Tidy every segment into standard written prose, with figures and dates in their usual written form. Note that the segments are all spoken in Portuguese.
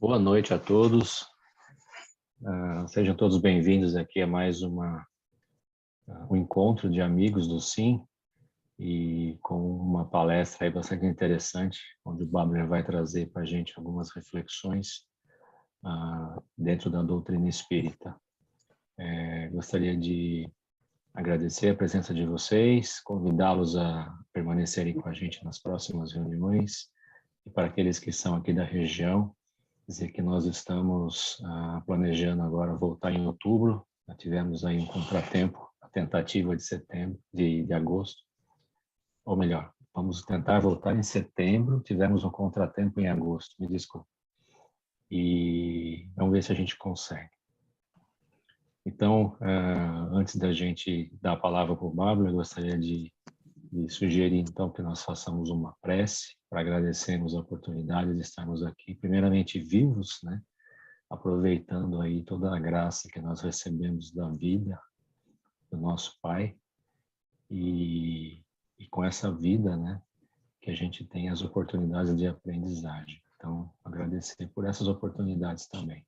Boa noite a todos. Sejam todos bem-vindos aqui a mais um encontro de amigos do SIM e com uma palestra aí bastante interessante, onde o Babler vai trazer para a gente algumas reflexões dentro da doutrina espírita. Gostaria de agradecer a presença de vocês, convidá-los a permanecerem com a gente nas próximas reuniões e para aqueles que são aqui da região, dizer que nós estamos planejando agora voltar em outubro. Nós tivemos aí um contratempo, a tentativa de setembro, de agosto, ou melhor, vamos tentar voltar em setembro, tivemos um contratempo em agosto, me desculpe. E vamos ver se a gente consegue. Então, antes da gente dar a palavra para o Babler, eu gostaria de sugerir, então, que nós façamos uma prece para agradecermos a oportunidade de estarmos aqui, primeiramente vivos, né? Aproveitando aí toda a graça que nós recebemos da vida, do nosso Pai, e com essa vida, né, que a gente tem as oportunidades de aprendizagem. Então, agradecer por essas oportunidades também.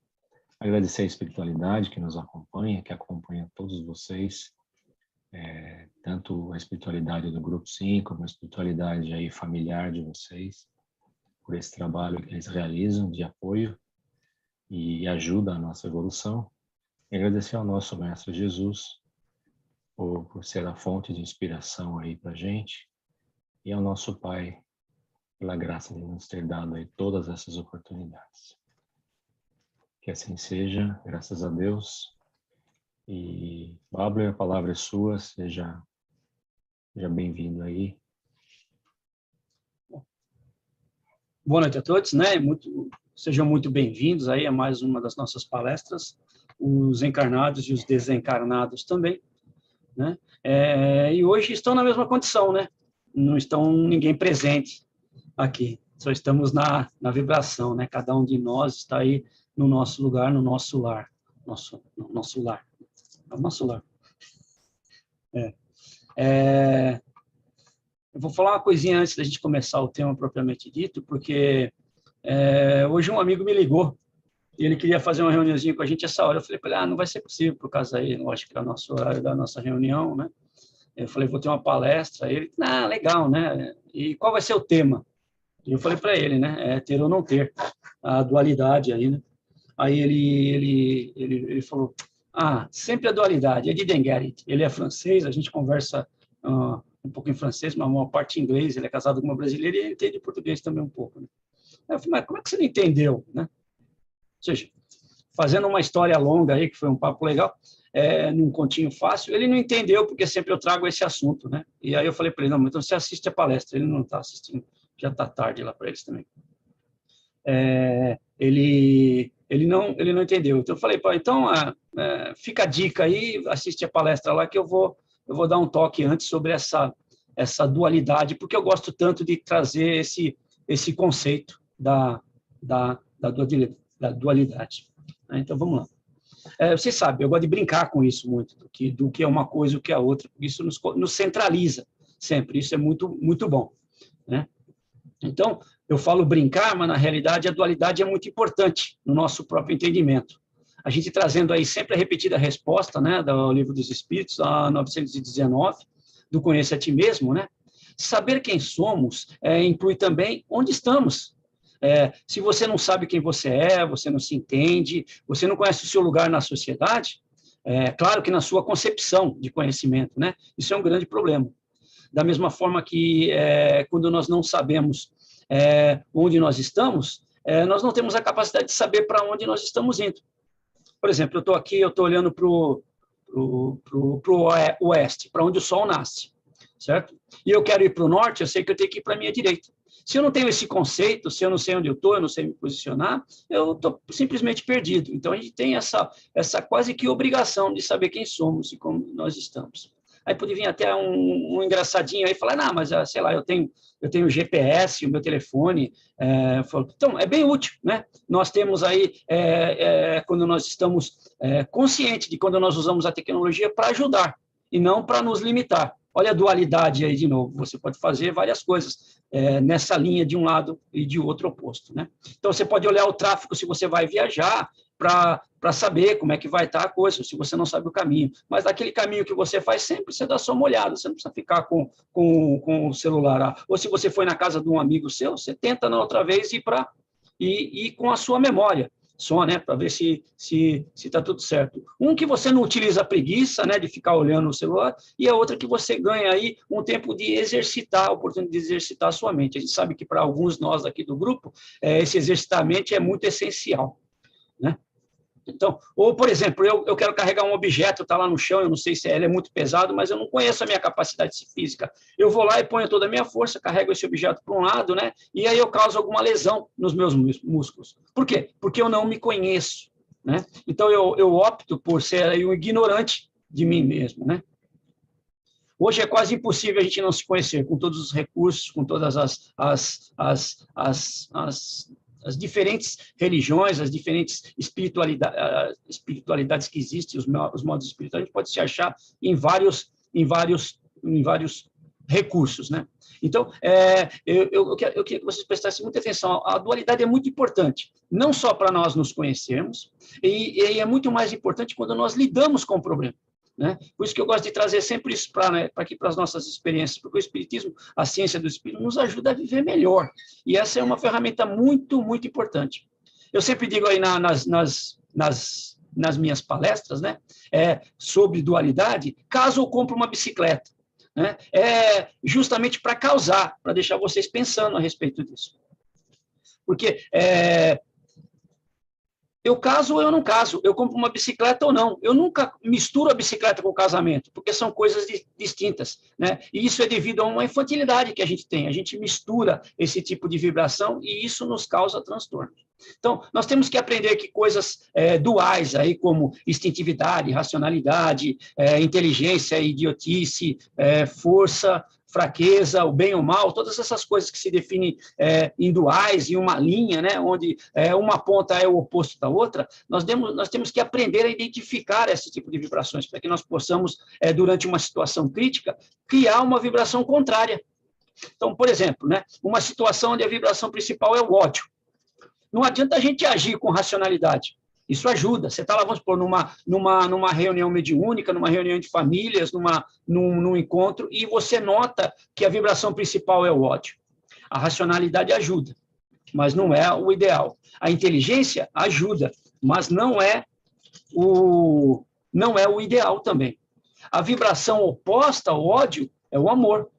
Agradecer a espiritualidade que nos acompanha, que acompanha todos vocês, tanto a espiritualidade do Grupo 5, como a espiritualidade aí familiar de vocês, por esse trabalho que eles realizam de apoio e ajuda a nossa evolução. E agradecer ao nosso Mestre Jesus por ser a fonte de inspiração aí para a gente, e ao nosso Pai pela graça de nos ter dado aí todas essas oportunidades. Que assim seja, graças a Deus. E, Babler, a palavra é sua, seja bem-vindo aí. Boa noite a todos, né? Sejam muito bem-vindos aí a mais uma das nossas palestras, os encarnados e os desencarnados também, né? E hoje estão na mesma condição, né? Não estão ninguém presente aqui, só estamos na vibração, né? Cada um de nós está aí no nosso lugar, no nosso lar, nosso lar. Eu vou falar uma coisinha antes da gente começar o tema propriamente dito, porque hoje um amigo me ligou e ele queria fazer uma reuniãozinha com a gente essa hora. Eu falei para ele, não vai ser possível, por causa aí, lógico que é o nosso horário da nossa reunião, né? Eu falei, vou ter uma palestra. Ele, legal, né? E qual vai ser o tema? E eu falei para ele, né? Ter ou não ter, a dualidade aí, né? Aí ele falou, sempre a dualidade, I didn't get it. Ele é francês, a gente conversa um pouco em francês, mas uma parte em inglês, ele é casado com uma brasileira e ele entende português também um pouco, né? Eu falei, mas como é que você não entendeu, né? Ou seja, fazendo uma história longa aí, que foi um papo legal, num continho fácil, ele não entendeu, porque sempre eu trago esse assunto, né? E aí eu falei para ele, não, então você assiste a palestra, ele não está assistindo, já está tarde lá para eles também. Ele não entendeu. Então eu falei, pô, então fica a dica aí, assiste a palestra lá que eu vou dar um toque antes sobre essa dualidade, porque eu gosto tanto de trazer esse conceito da dualidade. Então vamos lá. Vocês sabem, eu gosto de brincar com isso muito, do que é uma coisa e o que é outra, porque isso nos centraliza sempre, isso é muito, muito bom, né? Então, eu falo brincar, mas na realidade a dualidade é muito importante no nosso próprio entendimento. A gente trazendo aí sempre a repetida resposta, né, do Livro dos Espíritos, a 919, do Conheça a Ti Mesmo, né? Saber quem somos inclui também onde estamos. Se você não sabe quem você não se entende, você não conhece o seu lugar na sociedade, claro que na sua concepção de conhecimento, né? Isso é um grande problema. Da mesma forma que quando nós não sabemos onde nós estamos, nós não temos a capacidade de saber para onde nós estamos indo. Por exemplo, eu estou aqui, eu estou olhando para o oeste, para onde o sol nasce, certo? E eu quero ir para o norte, eu sei que eu tenho que ir para a minha direita. Se eu não tenho esse conceito, se eu não sei onde eu estou, eu não sei me posicionar, eu estou simplesmente perdido. Então, a gente tem essa quase que obrigação de saber quem somos e como nós estamos. Aí pode vir até um engraçadinho aí e falar, mas sei lá, eu tenho o GPS, o meu telefone. Então, é bem útil, né? Nós temos aí, quando nós estamos conscientes de quando nós usamos a tecnologia para ajudar e não para nos limitar. Olha a dualidade aí de novo. Você pode fazer várias coisas nessa linha de um lado e de outro oposto, né? Então, você pode olhar o tráfego se você vai viajar para saber como é que vai estar a coisa, se você não sabe o caminho. Mas aquele caminho que você faz sempre, você dá só uma olhada, você não precisa ficar com o celular. Ou se você foi na casa de um amigo seu, você tenta na outra vez ir com a sua memória, só, né, para ver se está tudo certo. Um que você não utiliza a preguiça, né, de ficar olhando o celular, e a outra que você ganha aí um tempo de exercitar, a oportunidade de exercitar a sua mente. A gente sabe que para alguns nós aqui do grupo, esse exercitar a mente é muito essencial, né? Então, ou, por exemplo, eu quero carregar um objeto, está lá no chão, eu não sei se ele é muito pesado, mas eu não conheço a minha capacidade física. Eu vou lá e ponho toda a minha força, carrego esse objeto para um lado, né? E aí eu causo alguma lesão nos meus músculos. Por quê? Porque eu não me conheço, né? Então, eu opto por ser aí um ignorante de mim mesmo, né? Hoje é quase impossível a gente não se conhecer, com todos os recursos, com todas as diferentes religiões, as diferentes espiritualidades que existem, os modos espirituais, a gente pode se achar em vários recursos, né? Então, eu queria que vocês prestassem muita atenção. A dualidade é muito importante, não só para nós nos conhecermos, e é muito mais importante quando nós lidamos com o problema, né? Por isso que eu gosto de trazer sempre isso para as nossas experiências, porque o Espiritismo, a ciência do Espírito, nos ajuda a viver melhor. E essa é uma ferramenta muito, muito importante. Eu sempre digo aí nas minhas palestras, né, sobre dualidade, caso eu compre uma bicicleta, né, justamente para causar, para deixar vocês pensando a respeito disso. Porque eu caso ou eu não caso, eu compro uma bicicleta ou não. Eu nunca misturo a bicicleta com o casamento, porque são coisas distintas, né? E isso é devido a uma infantilidade que a gente tem. A gente mistura esse tipo de vibração e isso nos causa transtorno. Então, nós temos que aprender que coisas duais, aí, como instintividade, racionalidade, inteligência, idiotice, força, fraqueza, o bem ou o mal, todas essas coisas que se definem em duais, em uma linha, né, onde uma ponta é o oposto da outra, nós temos que aprender a identificar esse tipo de vibrações, para que nós possamos, durante uma situação crítica, criar uma vibração contrária. Então, por exemplo, né, uma situação onde a vibração principal é o ódio. Não adianta a gente agir com racionalidade. Isso ajuda. Você está lá, vamos supor, numa reunião mediúnica, numa reunião de famílias, num encontro, e você nota que a vibração principal é o ódio. A racionalidade ajuda, mas não é o ideal. A inteligência ajuda, mas não é o ideal também. A vibração oposta ao ódio é o amor.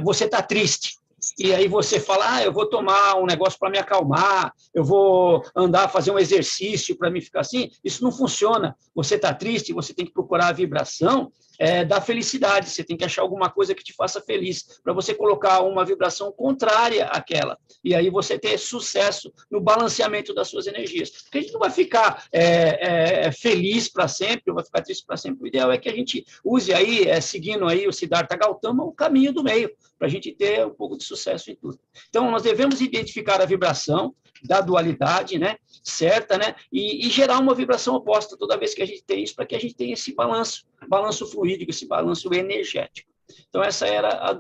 Você está triste. E aí você fala, eu vou tomar um negócio para me acalmar, eu vou andar, fazer um exercício para me ficar assim. Isso não funciona. Você está triste, você tem que procurar a vibração da felicidade. Você tem que achar alguma coisa que te faça feliz, para você colocar uma vibração contrária àquela. E aí você ter sucesso no balanceamento das suas energias. Porque a gente não vai ficar feliz para sempre, ou vai ficar triste para sempre. O ideal é que a gente use aí, seguindo aí o Siddhartha Gautama, o caminho do meio, para a gente ter um pouco de sucesso em tudo. Então, nós devemos identificar a vibração da dualidade, né, certa, né, e gerar uma vibração oposta toda vez que a gente tem isso, para que a gente tenha esse balanço fluídico, esse balanço energético. Então, essa era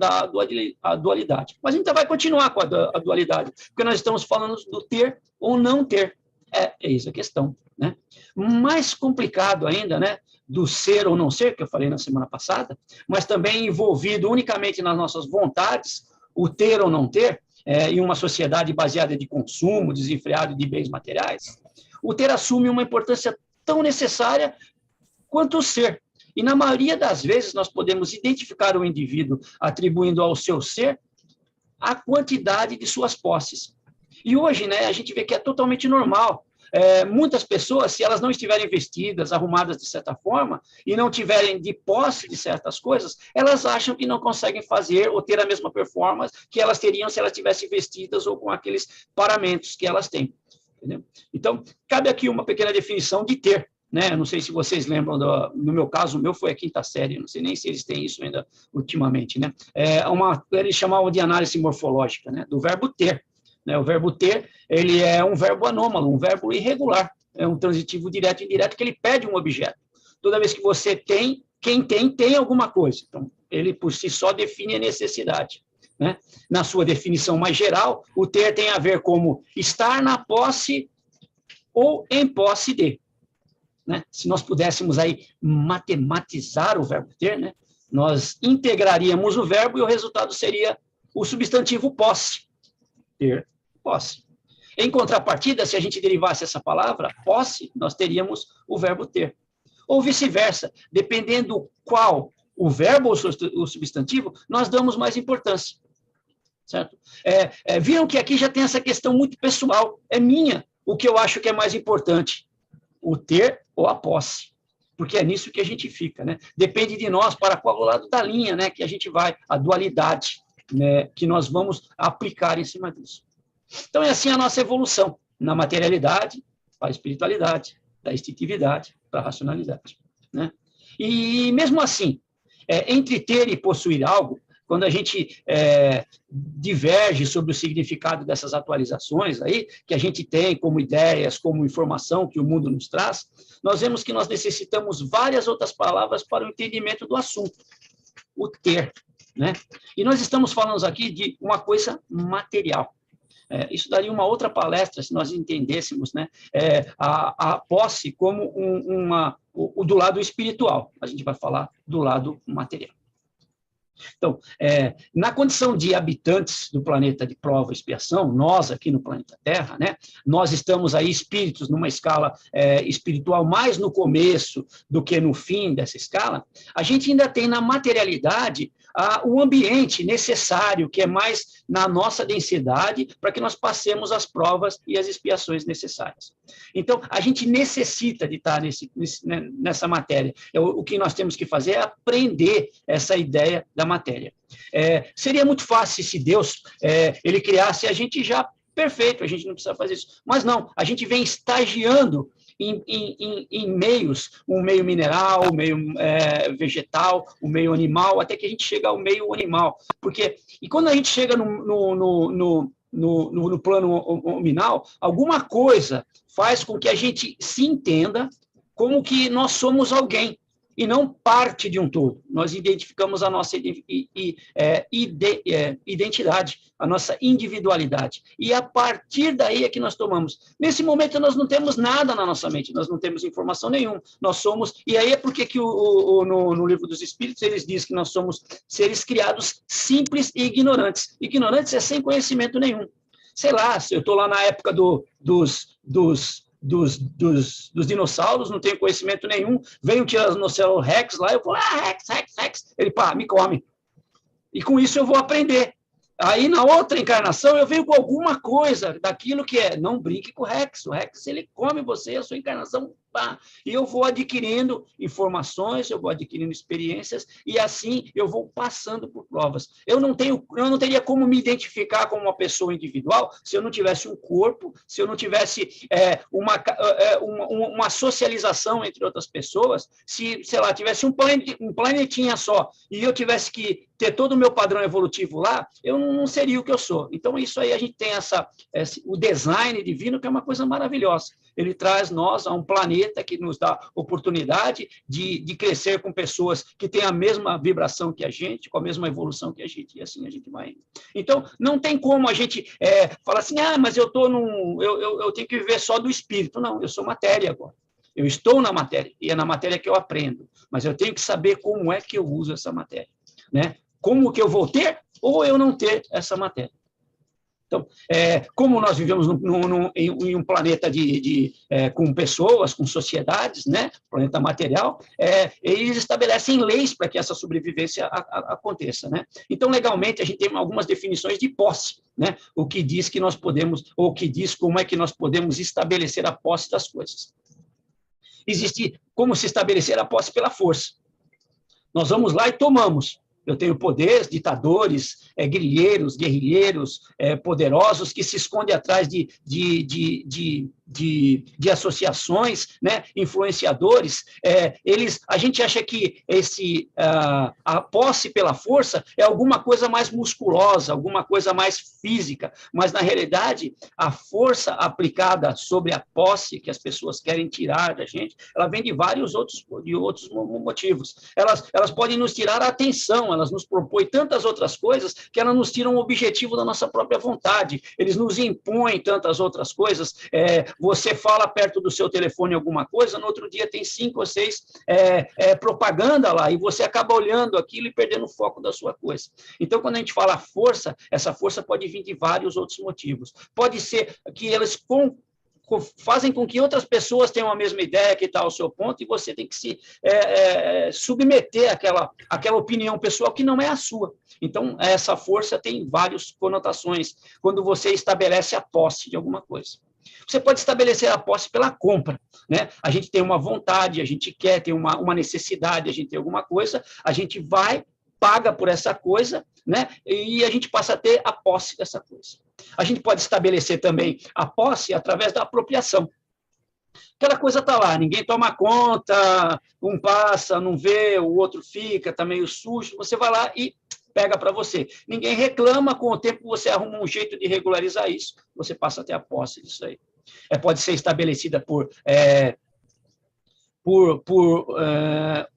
a dualidade. Mas a gente vai continuar com a dualidade, porque nós estamos falando do ter ou não ter. É isso a questão, né? Mais complicado ainda, né, do ser ou não ser, que eu falei na semana passada, mas também envolvido unicamente nas nossas vontades, o ter ou não ter, em uma sociedade baseada de consumo, desenfreado de bens materiais, o ter assume uma importância tão necessária quanto o ser. E, na maioria das vezes, nós podemos identificar o indivíduo atribuindo ao seu ser a quantidade de suas posses. E hoje, né, a gente vê que é totalmente normal. Muitas pessoas, se elas não estiverem vestidas, arrumadas de certa forma, e não tiverem de posse de certas coisas, elas acham que não conseguem fazer ou ter a mesma performance que elas teriam se elas estivessem vestidas ou com aqueles paramentos que elas têm. Entendeu? Então, cabe aqui uma pequena definição de ter, né? Não sei se vocês lembram, no meu caso, o meu foi a 5ª série, não sei nem se eles têm isso ainda ultimamente, né? Eles chamavam de análise morfológica, né, do verbo ter. O verbo ter, ele é um verbo anômalo, um verbo irregular, é um transitivo direto e indireto que ele pede um objeto. Toda vez que você tem, quem tem alguma coisa. Então, ele por si só define a necessidade, né? Na sua definição mais geral, o ter tem a ver como estar na posse ou em posse de, né? Se nós pudéssemos aí matematizar o verbo ter, né? Nós integraríamos o verbo e o resultado seria o substantivo posse. Ter, posse. Em contrapartida, se a gente derivasse essa palavra, posse, nós teríamos o verbo ter. Ou vice-versa, dependendo qual o verbo ou o substantivo, nós damos mais importância. Certo? Viram que aqui já tem essa questão muito pessoal, é minha, o que eu acho que é mais importante, o ter ou a posse, porque é nisso que a gente fica, né? Depende de nós para qual lado da linha, né, que a gente vai, a dualidade, né, que nós vamos aplicar em cima disso. Então, é assim a nossa evolução, na materialidade, para a espiritualidade, da instintividade para a racionalidade, né? E mesmo assim, entre ter e possuir algo, quando a gente diverge sobre o significado dessas atualizações aí, que a gente tem como ideias, como informação que o mundo nos traz, nós vemos que nós necessitamos várias outras palavras para o entendimento do assunto, o ter, né? E nós estamos falando aqui de uma coisa material. Isso daria uma outra palestra, se nós entendêssemos, né, a posse como o do lado espiritual. A gente vai falar do lado material. Então, na condição de habitantes do planeta de prova e expiação, nós aqui no planeta Terra, né, nós estamos aí espíritos numa escala espiritual mais no começo do que no fim dessa escala, a gente ainda tem na materialidade o ambiente necessário, que é mais na nossa densidade, para que nós passemos as provas e as expiações necessárias. Então, a gente necessita de estar nessa matéria. O que nós temos que fazer é aprender essa ideia da matéria. Seria muito fácil se Deus ele criasse a gente já perfeito, a gente não precisa fazer isso. Mas não, a gente vem estagiando em meios, um meio mineral, um meio vegetal, um meio animal, até que a gente chega ao meio animal. E quando a gente chega no plano nominal, alguma coisa faz com que a gente se entenda como que nós somos alguém, e não parte de um todo. Nós identificamos a nossa identidade, a nossa individualidade. E a partir daí é que nós tomamos. Nesse momento, nós não temos nada na nossa mente, nós não temos informação nenhuma. Nós somos... E aí é porque que no Livro dos Espíritos, eles dizem que nós somos seres criados simples e ignorantes. Ignorantes é sem conhecimento nenhum. Sei lá, se eu estou lá na época dos dinossauros, não tenho conhecimento nenhum, vem o Tiranossauro Rex lá, eu vou, Rex, ele, me come. E com isso eu vou aprender. Aí, na outra encarnação, eu venho com alguma coisa daquilo que não brinque com o Rex, ele come você, a sua encarnação, e eu vou adquirindo informações, eu vou adquirindo experiências, e assim eu vou passando por provas. Eu não teria como me identificar como uma pessoa individual se eu não tivesse um corpo, se eu não tivesse uma socialização entre outras pessoas, se, sei lá, tivesse um planetinha só, e eu tivesse que ter todo o meu padrão evolutivo lá, eu não seria o que eu sou. Então, isso aí a gente tem o design divino, que é uma coisa maravilhosa. Ele traz nós a um planeta que nos dá oportunidade de crescer com pessoas que têm a mesma vibração que a gente, com a mesma evolução que a gente, e assim a gente vai indo. Então, não tem como a gente falar assim, mas eu tenho que viver só do espírito. Não, eu sou matéria agora. Eu estou na matéria, e é na matéria que eu aprendo, mas eu tenho que saber como é que eu uso essa matéria, né? Como que eu vou ter ou eu não ter essa matéria. Então, como nós vivemos em um planeta com pessoas, com sociedades, né, planeta material, eles estabelecem leis para que essa sobrevivência aconteça, né? Então, legalmente, a gente tem algumas definições de posse, né? O que diz que nós podemos, ou que diz como é que nós podemos estabelecer a posse das coisas. Existe como se estabelecer a posse pela força. Nós vamos lá e tomamos. Eu tenho poderes, ditadores, guerrilheiros, poderosos que se escondem atrás de de associações, né, influenciadores, a gente acha que a posse pela força é alguma coisa mais musculosa, alguma coisa mais física, mas, na realidade, a força aplicada sobre a posse que as pessoas querem tirar da gente, ela vem de vários outros motivos. Elas podem nos tirar a atenção, elas nos propõem tantas outras coisas que elas nos tiram o objetivo da nossa própria vontade, eles nos impõem tantas outras coisas. Você fala perto do seu telefone alguma coisa, no outro dia tem 5 ou 6 propaganda lá, e você acaba olhando aquilo e perdendo o foco da sua coisa. Então, quando a gente fala força, essa força pode vir de vários outros motivos. Pode ser que elas fazem com que outras pessoas tenham a mesma ideia que está ao seu ponto, e você tem que se submeter àquela opinião pessoal que não é a sua. Então, essa força tem várias conotações quando você estabelece a posse de alguma coisa. Você pode estabelecer a posse pela compra, né? A gente tem uma vontade, a gente quer, tem uma necessidade, a gente tem alguma coisa, a gente vai, paga por essa coisa, né? E a gente passa a ter a posse dessa coisa. A gente pode estabelecer também a posse através da apropriação. Aquela coisa está lá, ninguém toma conta, um passa, não vê, o outro fica, está meio sujo, você vai lá e pega para você. Ninguém reclama, com o tempo você arruma um jeito de regularizar isso, você passa a ter a posse disso aí. Pode ser estabelecida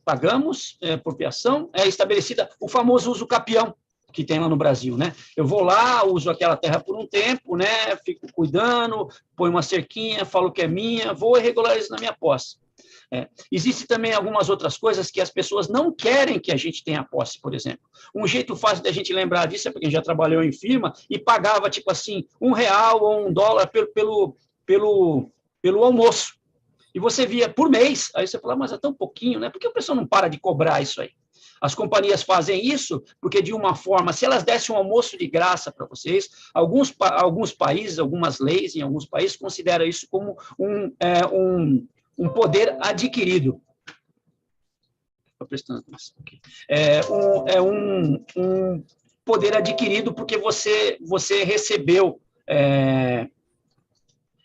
pagamos, apropriação, estabelecida o famoso uso capião, que tem lá no Brasil, né? Eu vou lá, uso aquela terra por um tempo, né? Fico cuidando, ponho uma cerquinha, falo que é minha, vou e regularizo na minha posse. Existem também algumas outras coisas que as pessoas não querem que a gente tenha posse, por exemplo. Um jeito fácil da gente lembrar disso é porque a gente já trabalhou em firma e pagava, tipo assim, R$1 ou $1 pelo almoço. E você via por mês, aí você fala, mas é tão pouquinho, né? Por que a pessoa não para de cobrar isso aí? As companhias fazem isso porque, de uma forma, se elas dessem um almoço de graça para vocês, alguns países, algumas leis em alguns países consideram isso como um poder adquirido. Estou prestando atenção aqui. Um poder adquirido porque você recebeu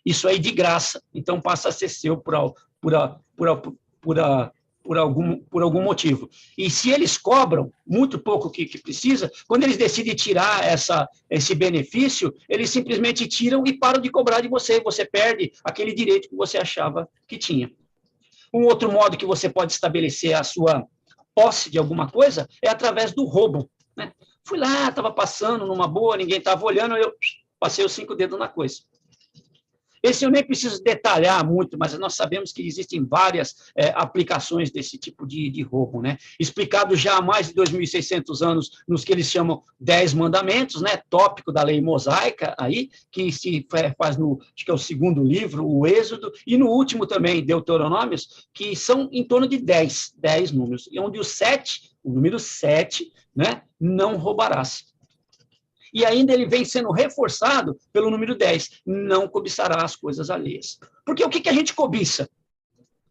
isso aí de graça, então passa a ser seu por algum motivo. E se eles cobram muito pouco que precisa, quando eles decidem tirar esse benefício, eles simplesmente tiram e param de cobrar de você, você perde aquele direito que você achava que tinha. Um outro modo que você pode estabelecer a sua posse de alguma coisa é através do roubo, né? Fui lá, estava passando numa boa, ninguém estava olhando, eu passei os 5 dedos na coisa. Esse eu nem preciso detalhar muito, mas nós sabemos que existem várias aplicações desse tipo de roubo, né? Explicado já há mais de 2.600 anos nos que eles chamam 10 mandamentos, né? Tópico da lei mosaica, aí, que se faz acho que é o 2º livro, o Êxodo, e no último também, Deuteronômios, que são em torno de 10 números, e onde o número 7, né? Não roubarás. E ainda ele vem sendo reforçado pelo número 10, não cobiçará as coisas alheias. Porque o que a gente cobiça?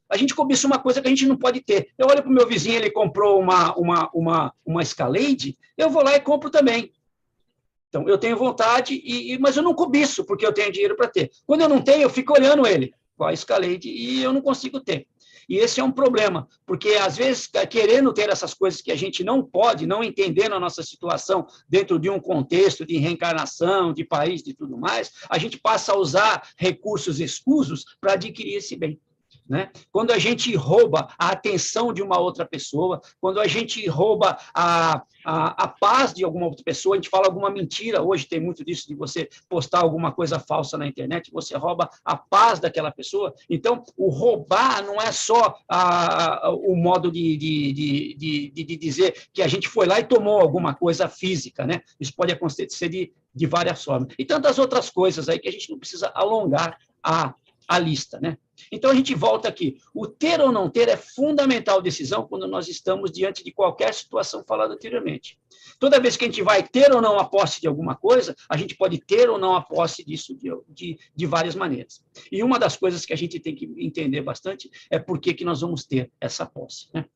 A gente cobiça uma coisa que a gente não pode ter. Eu olho para o meu vizinho, ele comprou uma Escalade, eu vou lá e compro também. Então, eu tenho vontade, mas eu não cobiço, porque eu tenho dinheiro para ter. Quando eu não tenho, eu fico olhando ele, com a Escalade, e eu não consigo ter. E esse é um problema, porque, às vezes, querendo ter essas coisas que a gente não pode, não entendendo a nossa situação dentro de um contexto de reencarnação, de país, de tudo mais, a gente passa a usar recursos escusos para adquirir esse bem. Né? Quando a gente rouba a atenção de uma outra pessoa, quando a gente rouba a paz de alguma outra pessoa, a gente fala alguma mentira, hoje tem muito disso de você postar alguma coisa falsa na internet, você rouba a paz daquela pessoa. Então, o roubar não é só o modo de dizer que a gente foi lá e tomou alguma coisa física, né? Isso pode acontecer de várias formas. E tantas outras coisas aí que a gente não precisa alongar a lista, né? Então, a gente volta aqui. O ter ou não ter é fundamental decisão quando nós estamos diante de qualquer situação falada anteriormente. Toda vez que a gente vai ter ou não a posse de alguma coisa, a gente pode ter ou não a posse disso de várias maneiras. E uma das coisas que a gente tem que entender bastante é por que nós vamos ter essa posse, né?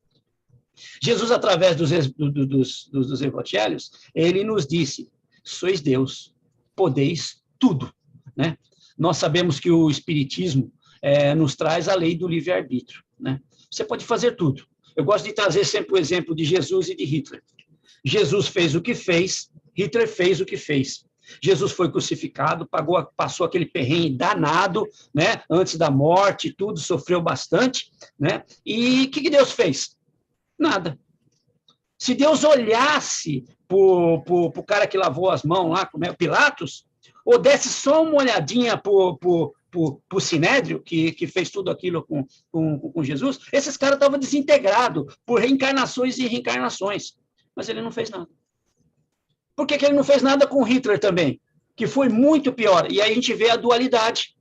Jesus, através dos evangelhos, ele nos disse, sois Deus, podeis tudo, né? nós sabemos que o Espiritismo nos traz a lei do livre-arbítrio, né? Você pode fazer tudo. Eu gosto de trazer sempre o exemplo de Jesus e de Hitler. Jesus fez o que fez, Hitler fez o que fez. Jesus foi crucificado, passou aquele perrengue danado, né? Antes da morte, tudo, sofreu bastante, né? E o que Deus fez? Nada. Se Deus olhasse para o cara que lavou as mãos lá, como é, Pilatos, ou desse só uma olhadinha para o Sinédrio, que fez tudo aquilo com Jesus, esses caras estavam desintegrados por reencarnações e reencarnações. Mas ele não fez nada. Por que ele não fez nada com Hitler também? Que foi muito pior. E aí a gente vê a dualidade.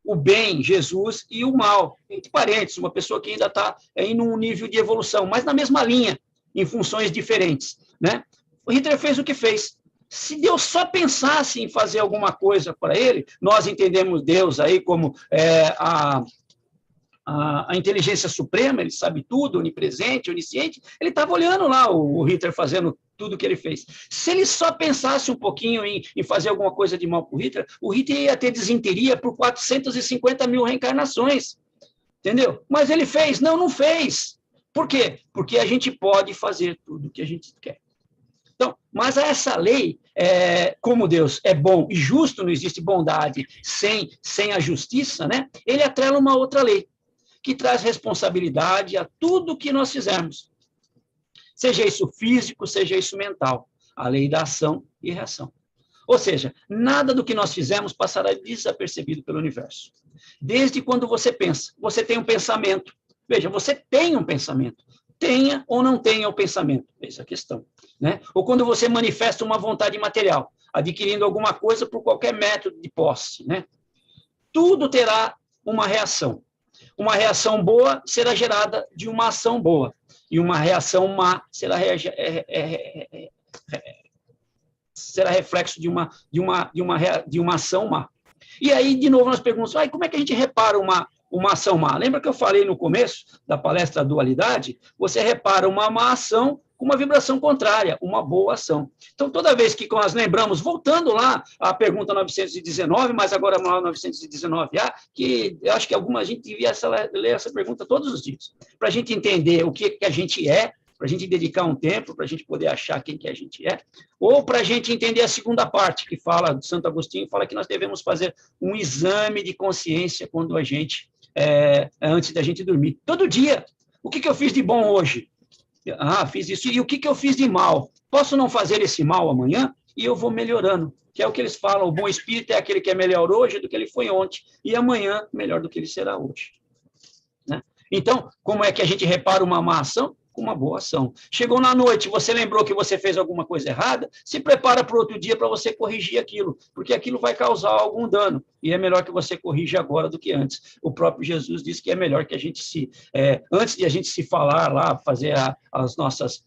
O bem, Jesus, e o mal. Entre parênteses, uma pessoa que ainda está em um nível de evolução, mas na mesma linha, em funções diferentes, né? O Hitler fez o que fez. Se Deus só pensasse em fazer alguma coisa para ele, nós entendemos Deus aí como a inteligência suprema, ele sabe tudo, onipresente, onisciente, ele estava olhando lá o Hitler fazendo tudo o que ele fez. Se ele só pensasse um pouquinho em fazer alguma coisa de mal para o Hitler ia ter desinteria por 450 mil reencarnações, entendeu? Mas ele fez? Não fez. Por quê? Porque a gente pode fazer tudo o que a gente quer. Então, mas essa lei, como Deus é bom e justo, não existe bondade sem a justiça, né? Ele atrela uma outra lei, que traz responsabilidade a tudo que nós fizermos. Seja isso físico, seja isso mental. A lei da ação e reação. Ou seja, nada do que nós fizermos passará desapercebido pelo universo. Desde quando você pensa, você tem um pensamento. Veja, você tem um pensamento. Tenha ou não tenha o pensamento. Essa é a questão, né? Ou quando você manifesta uma vontade material, adquirindo alguma coisa por qualquer método de posse, né? Tudo terá uma reação. Uma reação boa será gerada de uma ação boa. E uma reação má será reflexo de uma ação má. E aí, de novo, nós perguntamos, como é que a gente repara uma ação má? Lembra que eu falei no começo da palestra Dualidade? Você repara uma má ação com uma vibração contrária, uma boa ação. Então, toda vez que nós lembramos, voltando lá à pergunta 919, mas agora no 919A, que eu acho que a gente devia ler essa pergunta todos os dias, para a gente entender o que a gente é, para a gente dedicar um tempo, para a gente poder achar quem que a gente é, ou para a gente entender a segunda parte, que fala, de Santo Agostinho, fala que nós devemos fazer um exame de consciência quando a gente, antes da gente dormir. Todo dia. O que eu fiz de bom hoje? Fiz isso. E o que eu fiz de mal? Posso não fazer esse mal amanhã? E eu vou melhorando. Que é o que eles falam, o bom espírito é aquele que é melhor hoje do que ele foi ontem. E amanhã, melhor do que ele será hoje. Né? Então, como é que a gente repara uma má ação? Com uma boa ação. Chegou na noite, você lembrou que você fez alguma coisa errada, se prepara para o outro dia para você corrigir aquilo, porque aquilo vai causar algum dano, e é melhor que você corrija agora do que antes. O próprio Jesus disse que é melhor que a gente antes de a gente se falar lá, fazer as nossas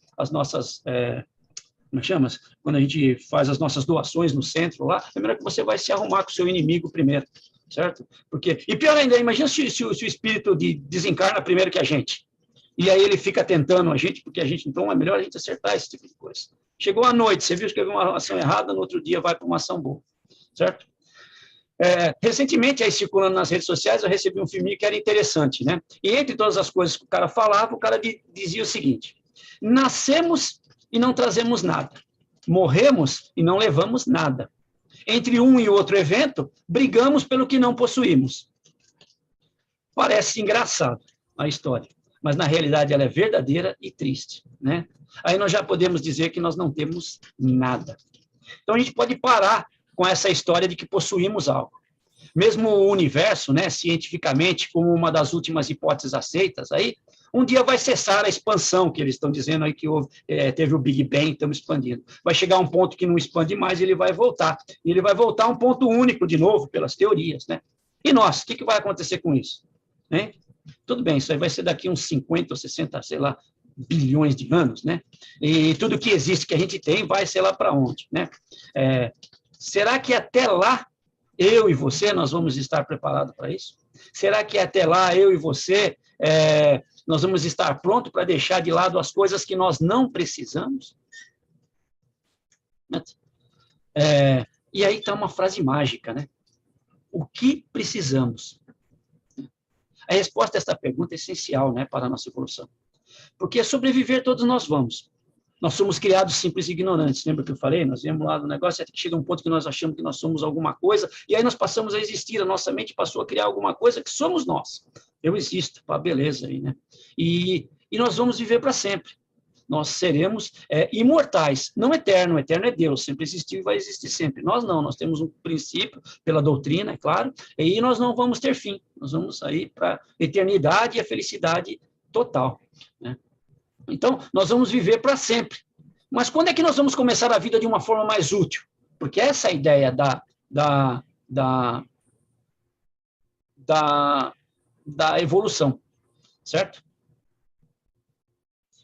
como chama? Quando a gente faz as nossas doações no centro lá, é melhor que você vai se arrumar com o seu inimigo primeiro, certo? E pior ainda, imagina se o espírito desencarna primeiro que a gente. E aí ele fica tentando a gente, porque então é melhor a gente acertar esse tipo de coisa. Chegou à noite, você viu que teve uma ação errada, no outro dia vai para uma ação boa, certo? Recentemente, aí circulando nas redes sociais, eu recebi um filminho que era interessante, né? E entre todas as coisas que o cara falava, o cara dizia o seguinte: nascemos e não trazemos nada, morremos e não levamos nada. Entre um e outro evento, brigamos pelo que não possuímos. Parece engraçado a história, mas na realidade ela é verdadeira e triste, né? Aí nós já podemos dizer que nós não temos nada. Então a gente pode parar com essa história de que possuímos algo. Mesmo o universo, né, cientificamente, como uma das últimas hipóteses aceitas aí, um dia vai cessar a expansão, que eles estão dizendo aí que teve o Big Bang, estamos expandindo. Vai chegar um ponto que não expande mais e ele vai voltar. E ele vai voltar a um ponto único de novo, pelas teorias, né? E nós, o que vai acontecer com isso? Né? Tudo bem, isso aí vai ser daqui uns 50 ou 60, sei lá, bilhões de anos, né? E tudo que existe, que a gente tem, vai, sei lá para onde, né? Será que até lá, eu e você, nós vamos estar preparados para isso? Será que até lá, eu e você, nós vamos estar prontos para deixar de lado as coisas que nós não precisamos? E aí está uma frase mágica, né? o que precisamos? A resposta a esta pergunta é essencial, né, para a nossa evolução. Porque sobreviver todos nós vamos. Nós somos criados simples e ignorantes. Lembra que eu falei? Nós viemos lá do negócio, até que chega um ponto que nós achamos que nós somos alguma coisa, e aí nós passamos a existir, a nossa mente passou a criar alguma coisa que somos nós. Eu existo, pá, beleza aí, né? E nós vamos viver para sempre. Nós seremos imortais, não eterno. O eterno é Deus, sempre existiu e vai existir sempre. Nós não, nós temos um princípio, pela doutrina, é claro, e nós não vamos ter fim. Nós vamos sair para a eternidade e a felicidade total, né? Então, nós vamos viver para sempre. Mas quando é que nós vamos começar a vida de uma forma mais útil? Porque essa é a ideia da evolução, certo?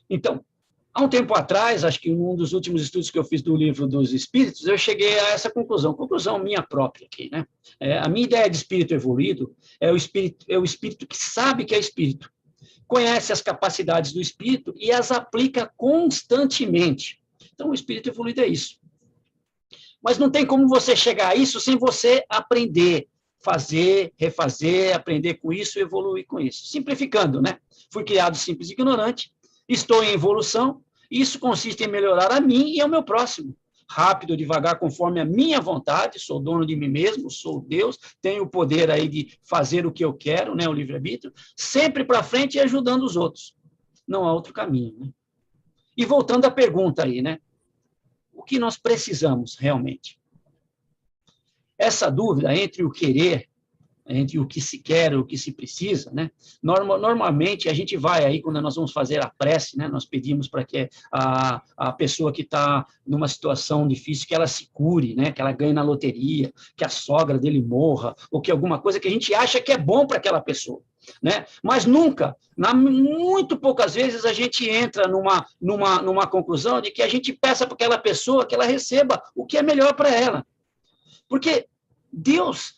Então, há um tempo atrás, acho que em um dos últimos estudos que eu fiz do livro dos Espíritos, eu cheguei a essa conclusão minha própria aqui, né? A minha ideia de espírito evoluído é o espírito que sabe que é espírito, conhece as capacidades do espírito e as aplica constantemente. Então, o espírito evoluído é isso. Mas não tem como você chegar a isso sem você aprender, fazer, refazer, aprender com isso, evoluir com isso. Simplificando, né? Fui criado simples e ignorante, estou em evolução, isso consiste em melhorar a mim e ao meu próximo. Rápido, devagar, conforme a minha vontade, sou dono de mim mesmo, sou Deus, tenho o poder aí de fazer o que eu quero, né, o livre-arbítrio, sempre para frente e ajudando os outros. Não há outro caminho, né? E voltando à pergunta aí, né? O que nós precisamos realmente? Essa dúvida entre o querer, entre o que se quer e o que se precisa, né? Normalmente, a gente vai aí, quando nós vamos fazer a prece, né? Nós pedimos para que a pessoa que está numa situação difícil, que ela se cure, né? Que ela ganhe na loteria, que a sogra dele morra, ou que alguma coisa que a gente acha que é bom para aquela pessoa, né? Mas nunca, muito poucas vezes, a gente entra numa conclusão de que a gente peça para aquela pessoa que ela receba o que é melhor para ela. Porque Deus,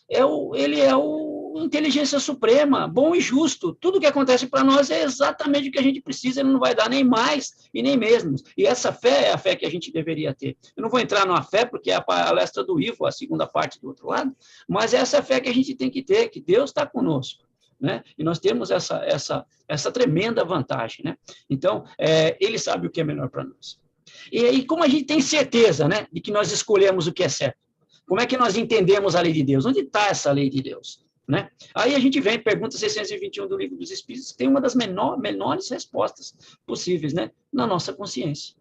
ele é o inteligência suprema, bom e justo. Tudo que acontece para nós é exatamente o que a gente precisa, ele não vai dar nem mais e nem menos. E essa fé é a fé que a gente deveria ter. Eu não vou entrar numa fé, porque é a palestra do Ivo, a segunda parte do outro lado, mas essa é a fé que a gente tem que ter, que Deus está conosco, né? E nós temos essa tremenda vantagem, né? Então, ele sabe o que é melhor para nós. E aí, como a gente tem certeza, né, de que nós escolhemos o que é certo? Como é que nós entendemos a lei de Deus? Onde está essa lei de Deus? Né? Aí a gente vem, pergunta 621 do Livro dos Espíritos, tem uma das menores respostas possíveis, né? Na nossa consciência.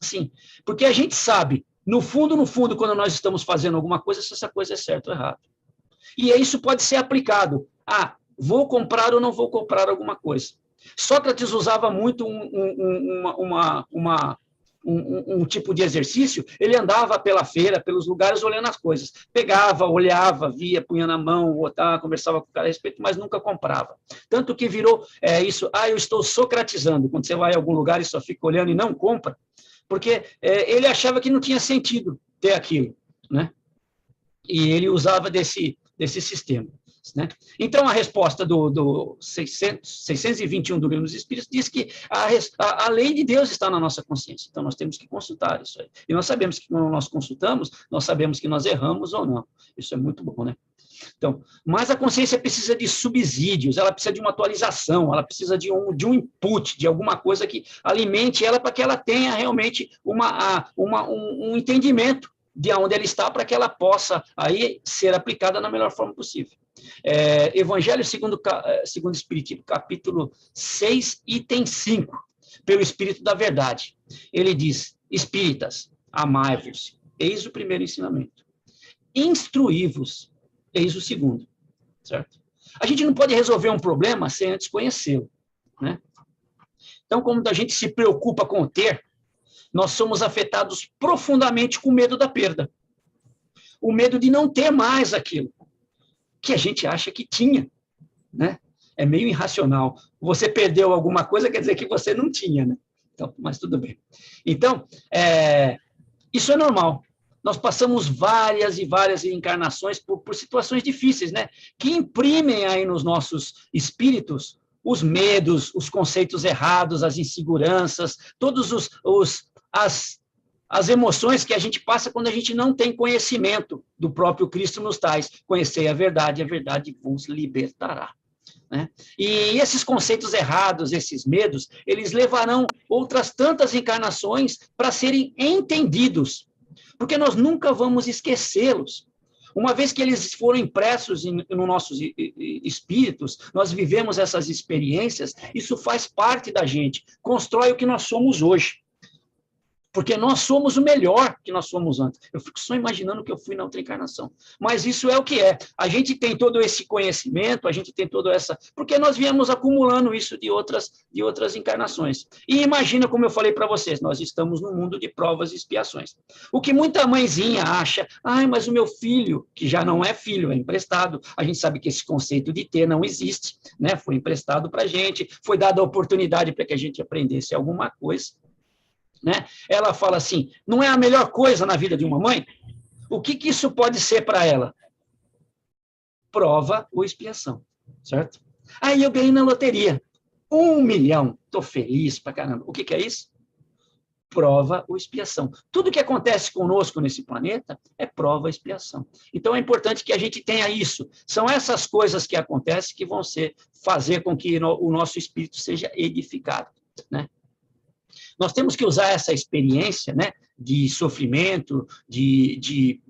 Sim, porque a gente sabe, no fundo, quando nós estamos fazendo alguma coisa, se essa coisa é certa ou errada. E isso pode ser aplicado. Vou comprar ou não vou comprar alguma coisa. Sócrates usava muito um tipo de exercício, ele andava pela feira, pelos lugares, olhando as coisas. Pegava, olhava, via, punha na mão, botava, conversava com o cara a respeito, mas nunca comprava. Tanto que virou isso, eu estou socratizando. Quando você vai a algum lugar e só fica olhando e não compra, porque ele achava que não tinha sentido ter aquilo, né? E ele usava desse sistema, né? Então, a resposta do 621 do Livro dos Espíritos diz que a lei de Deus está na nossa consciência. Então, nós temos que consultar isso aí. E nós sabemos que quando nós consultamos, nós sabemos que nós erramos ou não. Isso é muito bom, né? Então, mas a consciência precisa de subsídios, ela precisa de uma atualização, ela precisa de um input, de alguma coisa que alimente ela para que ela tenha realmente um entendimento de onde ela está, para que ela possa aí ser aplicada na melhor forma possível. Evangelho segundo o Espiritismo, capítulo 6, item 5, pelo Espírito da Verdade. Ele diz: espíritas, amai-vos, eis o primeiro ensinamento. Instruí-vos, eis o segundo. Certo? A gente não pode resolver um problema sem antes conhecê-lo, né? Então, como a gente se preocupa com o ter, nós somos afetados profundamente com o medo da perda. O medo de não ter mais aquilo que a gente acha que tinha, né? É meio irracional. Você perdeu alguma coisa, quer dizer que você não tinha, né? Então, mas tudo bem. Então, isso é normal. Nós passamos várias e várias encarnações por situações difíceis, né? Que imprimem aí nos nossos espíritos os medos, os conceitos errados, as inseguranças, todos as as emoções que a gente passa quando a gente não tem conhecimento do próprio Cristo nos tais. Conhecei a verdade vos libertará. Né? E esses conceitos errados, esses medos, eles levarão outras tantas encarnações para serem entendidos, porque nós nunca vamos esquecê-los. Uma vez que eles foram impressos no nossos espíritos, nós vivemos essas experiências, isso faz parte da gente, constrói o que nós somos hoje. Porque nós somos o melhor que nós somos antes. Eu fico só imaginando que eu fui na outra encarnação. Mas isso é o que é. A gente tem todo esse conhecimento, a gente tem toda essa... Porque nós viemos acumulando isso de outras encarnações. E imagina, como eu falei para vocês, nós estamos num mundo de provas e expiações. O que muita mãezinha acha, mas o meu filho, que já não é filho, é emprestado, a gente sabe que esse conceito de ter não existe, né? Foi emprestado para a gente, foi dada a oportunidade para que a gente aprendesse alguma coisa. Né? Ela fala assim, não é a melhor coisa na vida de uma mãe? O que isso pode ser para ela? Prova ou expiação, certo? Aí eu ganhei na loteria, 1 milhão, estou feliz pra caramba. O que é isso? Prova ou expiação. Tudo que acontece conosco nesse planeta é prova ou expiação. Então é importante que a gente tenha isso. São essas coisas que acontecem que vão fazer com que o nosso espírito seja edificado, né? Nós temos que usar essa experiência, né, de sofrimento, de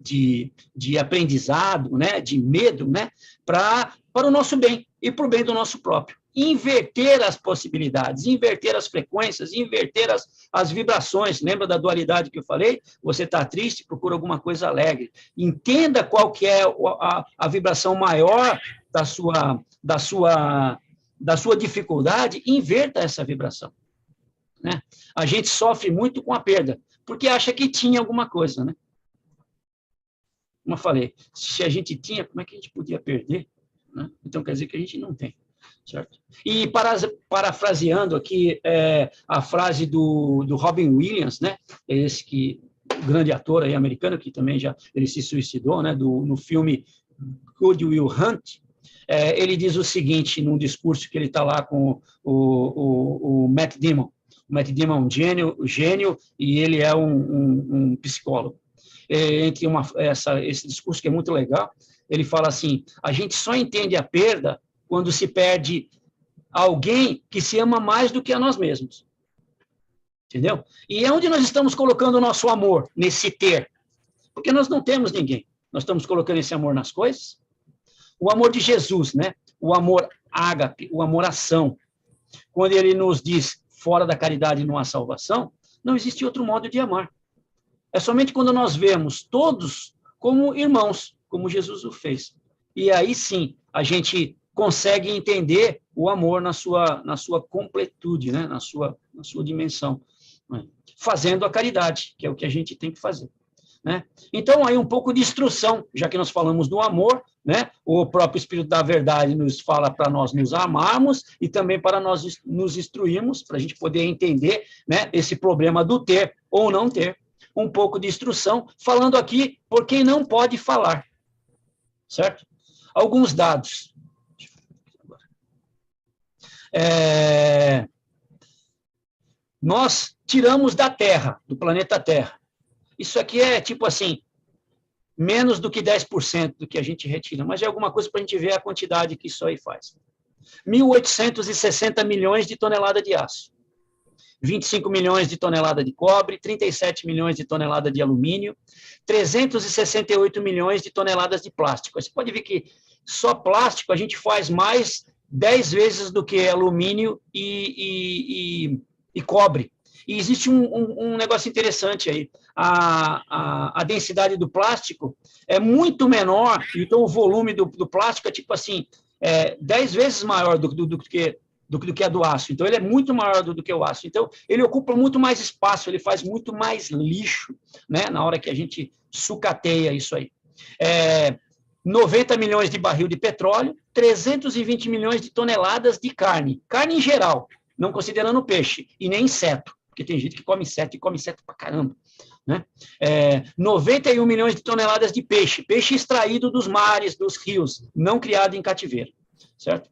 aprendizado, né, de medo, né, para o nosso bem e para o bem do nosso próprio. Inverter as possibilidades, inverter as frequências, inverter as vibrações. Lembra da dualidade que eu falei? Você está triste, procura alguma coisa alegre. Entenda qual que é a vibração maior da sua dificuldade, inverta essa vibração. Né? A gente sofre muito com a perda, porque acha que tinha alguma coisa, né? Como eu falei, se a gente tinha, como é que a gente podia perder? Né? Então, quer dizer que a gente não tem, certo? E parafraseando aqui a frase do Robin Williams, né? Esse grande ator aí americano, que também ele se suicidou, né? No filme Good Will Hunt, ele diz o seguinte, num discurso que ele está lá com o Matt Damon. O Matt Damon é um gênio e ele é um psicólogo. Entre esse discurso que é muito legal, ele fala assim, a gente só entende a perda quando se perde alguém que se ama mais do que a nós mesmos. Entendeu? E é onde nós estamos colocando o nosso amor, nesse ter. Porque nós não temos ninguém. Nós estamos colocando esse amor nas coisas. O amor de Jesus, né? O amor ágape, o amor ação. Quando ele nos diz, fora da caridade não há salvação, não existe outro modo de amar. É somente quando nós vemos todos como irmãos, como Jesus o fez. E aí sim, a gente consegue entender o amor na sua completude, né? na sua dimensão. Né? Fazendo a caridade, que é o que a gente tem que fazer. Né? Então, aí um pouco de instrução, já que nós falamos do amor, né? O próprio Espírito da Verdade nos fala para nós nos amarmos e também para nós nos instruirmos, para a gente poder entender, né, esse problema do ter ou não ter. Um pouco de instrução, falando aqui por quem não pode falar, certo? Alguns dados. Nós tiramos da Terra, do planeta Terra. Isso aqui é tipo assim, menos do que 10% do que a gente retira, mas é alguma coisa para a gente ver a quantidade que isso aí faz. 1.860 milhões de toneladas de aço, 25 milhões de toneladas de cobre, 37 milhões de toneladas de alumínio, 368 milhões de toneladas de plástico. Você pode ver que só plástico a gente faz mais 10 vezes do que alumínio e cobre. E existe um negócio interessante aí. A densidade do plástico é muito menor, então o volume do plástico é tipo assim, 10 vezes maior do que a do aço. Então, ele é muito maior do que o aço. Então, ele ocupa muito mais espaço, ele faz muito mais lixo, né, na hora que a gente sucateia isso aí. 90 milhões de barril de petróleo, 320 milhões de toneladas de carne. Carne em geral, não considerando peixe, e nem inseto, porque tem gente que come inseto pra caramba. Né? 91 milhões de toneladas de peixe extraído dos mares, dos rios, não criado em cativeiro, certo?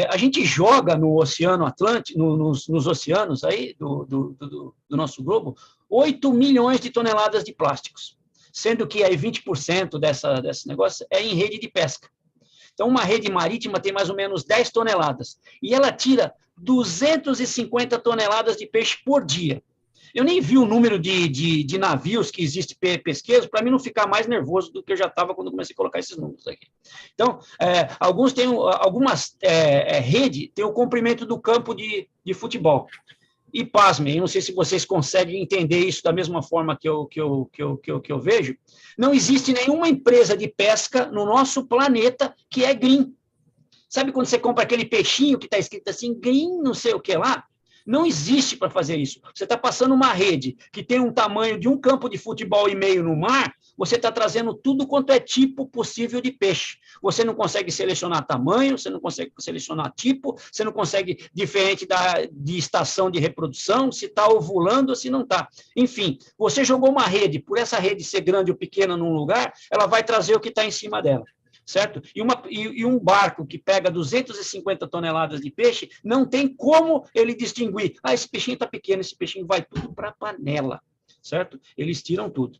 A gente joga no Oceano Atlântico, nos oceanos aí do nosso globo, 8 milhões de toneladas de plásticos, sendo que aí 20% desse negócio é em rede de pesca. Então, uma rede marítima tem mais ou menos 10 toneladas, e ela tira 250 toneladas de peixe por dia. Eu nem vi o número de navios que existe pesqueiro, para mim não ficar mais nervoso do que eu já estava quando comecei a colocar esses números aqui. Então, algumas redes têm o comprimento do campo de futebol. E, pasmem, eu não sei se vocês conseguem entender isso da mesma forma que eu vejo, não existe nenhuma empresa de pesca no nosso planeta que é green. Sabe quando você compra aquele peixinho que está escrito assim, green, não sei o que lá? Não existe para fazer isso. Você está passando uma rede que tem um tamanho de um campo de futebol e meio no mar, você está trazendo tudo quanto é tipo possível de peixe. Você não consegue selecionar tamanho, você não consegue selecionar tipo, você não consegue, diferente de estação de reprodução, se está ovulando ou se não está. Enfim, você jogou uma rede, por essa rede ser grande ou pequena num lugar, ela vai trazer o que está em cima dela. Certo? E um barco que pega 250 toneladas de peixe, não tem como ele distinguir, esse peixinho está pequeno, esse peixinho vai tudo para a panela, certo? Eles tiram tudo.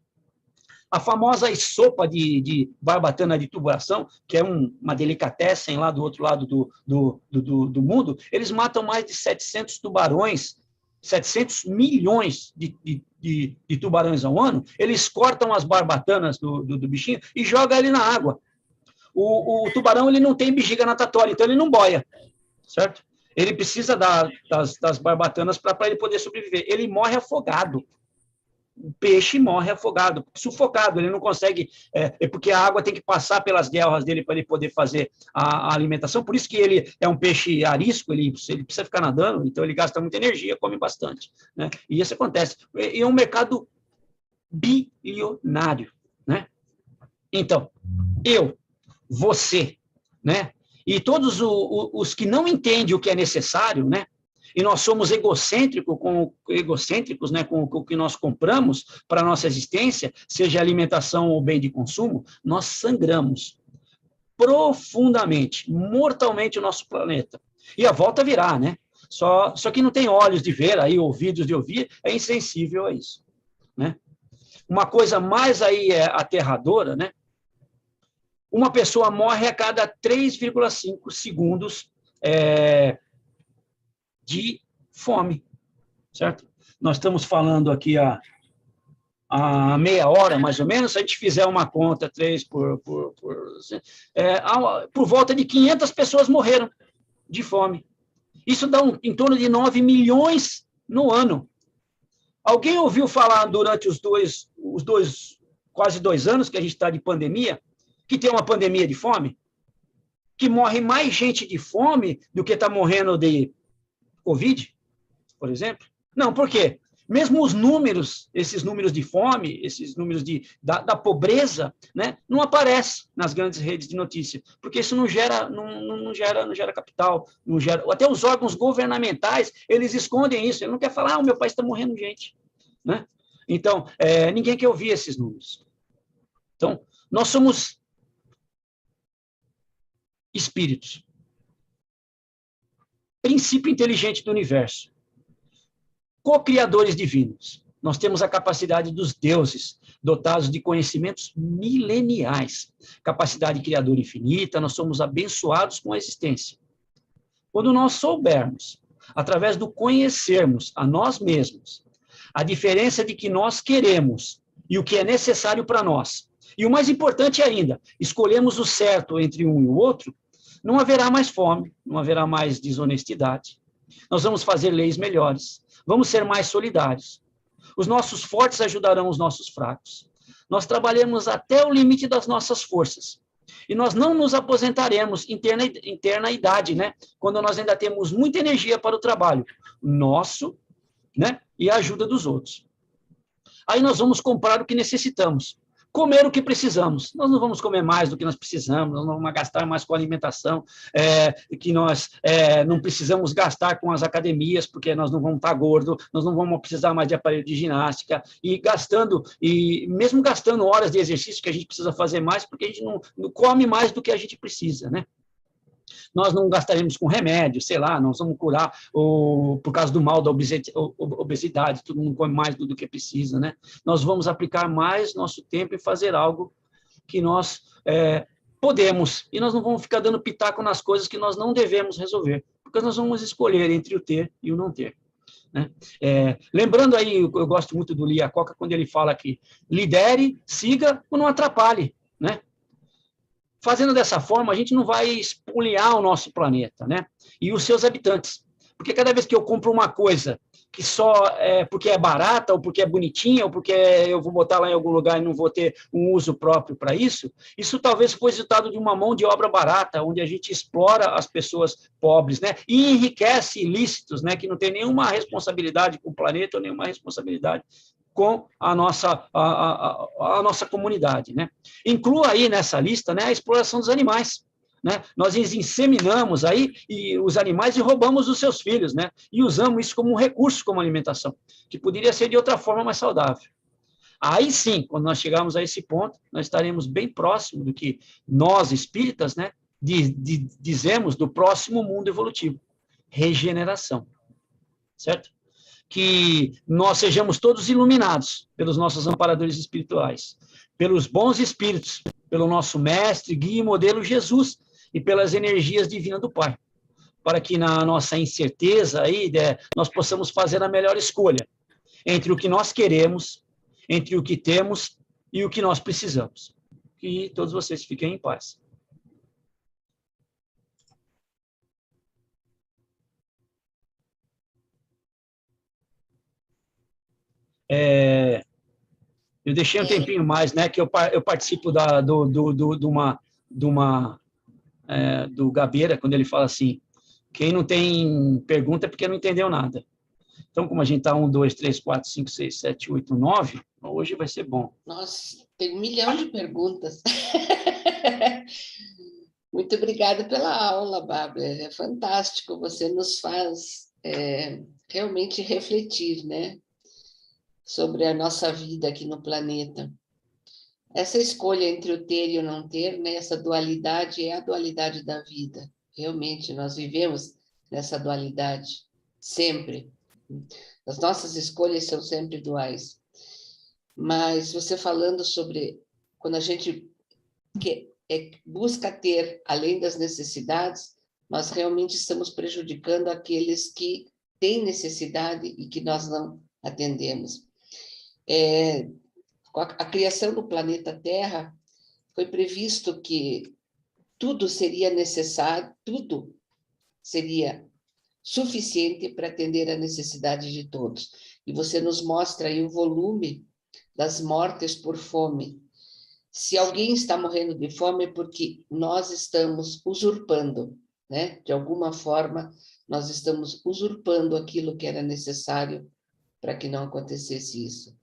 A famosa sopa de barbatana de tubulação, que é uma delicatessen lá do outro lado do mundo, eles matam mais de 700 tubarões, 700 milhões de tubarões ao ano, eles cortam as barbatanas do bichinho e jogam ele na água. O tubarão ele não tem bexiga natatória, então ele não boia, certo? Ele precisa das barbatanas para ele poder sobreviver. Ele morre afogado. O peixe morre afogado, sufocado. Ele não consegue, porque a água tem que passar pelas guelras dele para ele poder fazer a alimentação. Por isso que ele é um peixe arisco, ele precisa ficar nadando, então ele gasta muita energia, come bastante, né? E isso acontece. É um mercado bilionário, né? Então, você, né? E todos os que não entendem o que é necessário, né? E nós somos egocêntricos, né? Com o que nós compramos para a nossa existência, seja alimentação ou bem de consumo, nós sangramos profundamente, mortalmente o nosso planeta. E a volta virá, né? Só que não tem olhos de ver, aí ouvidos de ouvir, é insensível a isso, né? Uma coisa mais aí aterradora, né? Uma pessoa morre a cada 3,5 segundos de fome, certo? Nós estamos falando aqui há meia hora, mais ou menos, se a gente fizer uma conta, 3 por volta de 500 pessoas morreram de fome. Isso dá em torno de 9 milhões no ano. Alguém ouviu falar durante os quase 2 anos que a gente está de pandemia, que tem uma pandemia de fome, que morre mais gente de fome do que está morrendo de Covid, por exemplo? Não, por quê? Mesmo os números, esses números de fome, esses números da pobreza, né, não aparecem nas grandes redes de notícia, porque isso não gera capital, não gera, até os órgãos governamentais, eles escondem isso, ele não quer falar, o meu país está morrendo gente, né? Então, ninguém quer ouvir esses números. Então, nós somos espíritos. Princípio inteligente do universo. Co-criadores divinos. Nós temos a capacidade dos deuses, dotados de conhecimentos mileniais, capacidade criadora infinita, nós somos abençoados com a existência. Quando nós soubermos, através do conhecermos a nós mesmos, a diferença de que nós queremos e o que é necessário para nós, e o mais importante ainda, escolhemos o certo entre um e o outro, não haverá mais fome, não haverá mais desonestidade. Nós vamos fazer leis melhores, vamos ser mais solidários. Os nossos fortes ajudarão os nossos fracos. Nós trabalhamos até o limite das nossas forças. E nós não nos aposentaremos interna idade, né? Quando nós ainda temos muita energia para o trabalho nosso, né? E a ajuda dos outros. Aí nós vamos comprar o que necessitamos. Comer o que precisamos. Nós não vamos comer mais do que nós precisamos, nós não vamos gastar mais com alimentação, que nós não precisamos gastar com as academias, porque nós não vamos estar gordos, nós não vamos precisar mais de aparelho de ginástica, e mesmo gastando horas de exercício que a gente precisa fazer mais, porque a gente não come mais do que a gente precisa, né? Nós não gastaremos com remédio, sei lá, nós vamos curar por causa do mal da obesidade, todo mundo come mais do que precisa, né? Nós vamos aplicar mais nosso tempo e fazer algo que nós podemos, e nós não vamos ficar dando pitaco nas coisas que nós não devemos resolver, porque nós vamos escolher entre o ter e o não ter. Né? Lembrando aí, eu gosto muito do Lee Iacocca, quando ele fala que lidere, siga ou não atrapalhe, né? Fazendo dessa forma, a gente não vai espoliar o nosso planeta, né? E os seus habitantes. Porque cada vez que eu compro uma coisa que só é porque é barata, ou porque é bonitinha, ou porque eu vou botar lá em algum lugar e não vou ter um uso próprio para isso, isso talvez foi resultado de uma mão de obra barata, onde a gente explora as pessoas pobres, né? E enriquece ilícitos, né? Que não tem nenhuma responsabilidade com o planeta, ou nenhuma responsabilidade com a nossa comunidade, né? Inclua aí nessa lista, né, a exploração dos animais, né? Nós inseminamos aí os animais e roubamos os seus filhos, né? E usamos isso como um recurso, como alimentação, que poderia ser de outra forma mais saudável. Aí sim, quando nós chegarmos a esse ponto, nós estaremos bem próximo do que nós, espíritas, né, dizemos do próximo mundo evolutivo, regeneração, certo? Que nós sejamos todos iluminados pelos nossos amparadores espirituais, pelos bons espíritos, pelo nosso mestre, guia e modelo Jesus, e pelas energias divinas do Pai, para que na nossa incerteza aí, nós possamos fazer a melhor escolha entre o que nós queremos, entre o que temos e o que nós precisamos. Que todos vocês fiquem em paz. Eu deixei um tempinho mais, né, que eu participo do Gabeira, quando ele fala assim, quem não tem pergunta é porque não entendeu nada. Então, como a gente está 1, 2, 3, 4, 5, 6, 7, 8, 9, hoje vai ser bom. Nossa, tem 1 milhão de perguntas. Muito obrigada pela aula, Bárbara. É fantástico, você nos faz realmente refletir, né, sobre a nossa vida aqui no planeta. Essa escolha entre o ter e o não ter, né, essa dualidade é a dualidade da vida. Realmente, nós vivemos nessa dualidade, sempre. As nossas escolhas são sempre duais. Mas você falando sobre quando a gente busca ter além das necessidades, nós realmente estamos prejudicando aqueles que têm necessidade e que nós não atendemos. Com a criação do planeta Terra, foi previsto que tudo seria necessário, tudo seria suficiente para atender a necessidade de todos. E você nos mostra aí o volume das mortes por fome. Se alguém está morrendo de fome, é porque nós estamos usurpando, né? De alguma forma, nós estamos usurpando aquilo que era necessário para que não acontecesse isso.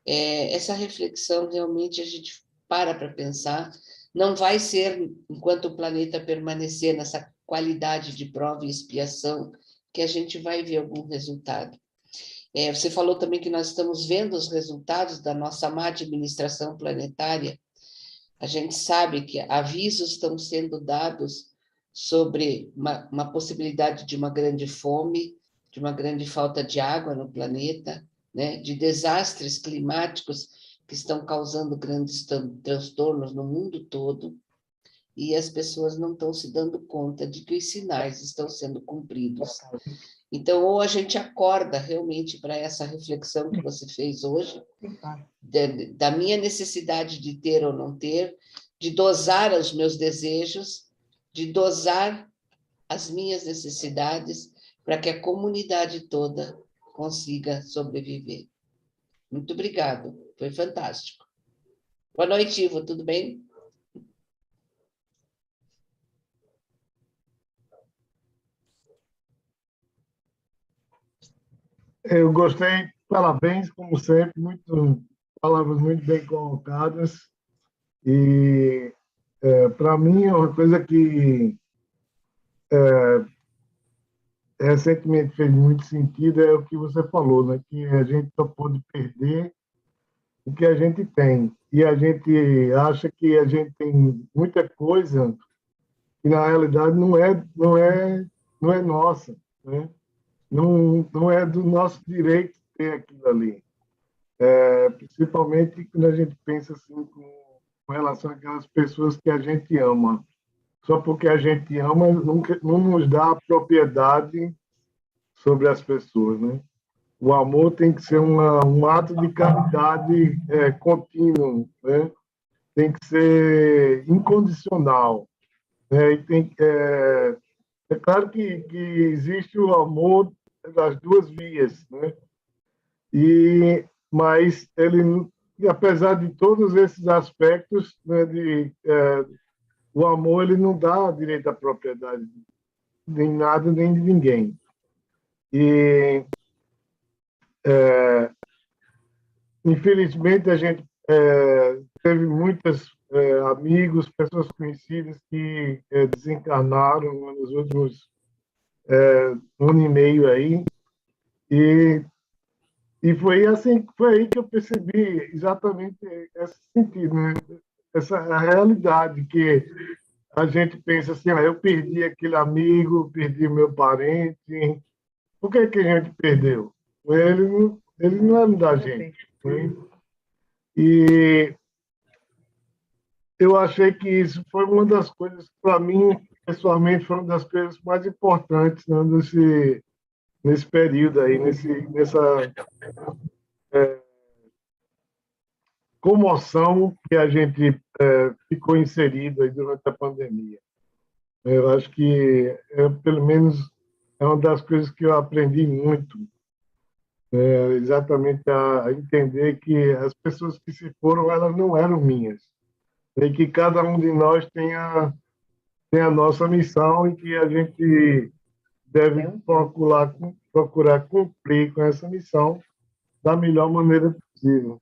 Essa reflexão, realmente, a gente para pensar, não vai ser, enquanto o planeta permanecer nessa qualidade de prova e expiação, que a gente vai ver algum resultado. Você falou também que nós estamos vendo os resultados da nossa má administração planetária. A gente sabe que avisos estão sendo dados sobre uma possibilidade de uma grande fome, de uma grande falta de água no planeta, né? De desastres climáticos que estão causando grandes transtornos no mundo todo, e as pessoas não estão se dando conta de que os sinais estão sendo cumpridos. Então, ou a gente acorda realmente para essa reflexão que você fez hoje, da minha necessidade de ter ou não ter, de dosar os meus desejos, de dosar as minhas necessidades, para que a comunidade toda consiga sobreviver. Muito obrigado, foi fantástico. Boa noite, Ivo, tudo bem? Eu gostei, parabéns, como sempre, palavras muito bem colocadas. E, para mim, uma coisa que recentemente fez muito sentido é o que você falou, né? Que a gente só pode perder o que a gente tem. E a gente acha que a gente tem muita coisa que na realidade não é nossa, né? Não é do nosso direito ter aquilo ali. Principalmente quando a gente pensa assim com relação àquelas pessoas que a gente ama. Só porque a gente ama não nos dá a propriedade sobre as pessoas, né? O amor tem que ser um ato de caridade contínuo, né? Tem que ser incondicional, né? É claro que existe o amor das duas vias, né? Mas apesar de todos esses aspectos, né, o amor ele não dá direito à propriedade nem nada nem de ninguém. E infelizmente a gente teve muitos amigos, pessoas conhecidas que desencarnaram nos últimos 1 ano e meio aí, e foi aí que eu percebi exatamente esse sentido, né? A realidade que a gente pensa assim, eu perdi aquele amigo, perdi meu parente. Por que a gente perdeu? Ele não era da gente, né? E eu achei que isso foi uma das coisas, para mim, pessoalmente, foi uma das coisas mais importantes, né, nesse período aí, nessa comoção que a gente ficou inserido aí durante a pandemia. Eu acho que, pelo menos, é uma das coisas que eu aprendi muito, exatamente a entender que as pessoas que se foram, elas não eram minhas, e que cada um de nós tem a nossa missão e que a gente deve procurar cumprir com essa missão da melhor maneira possível.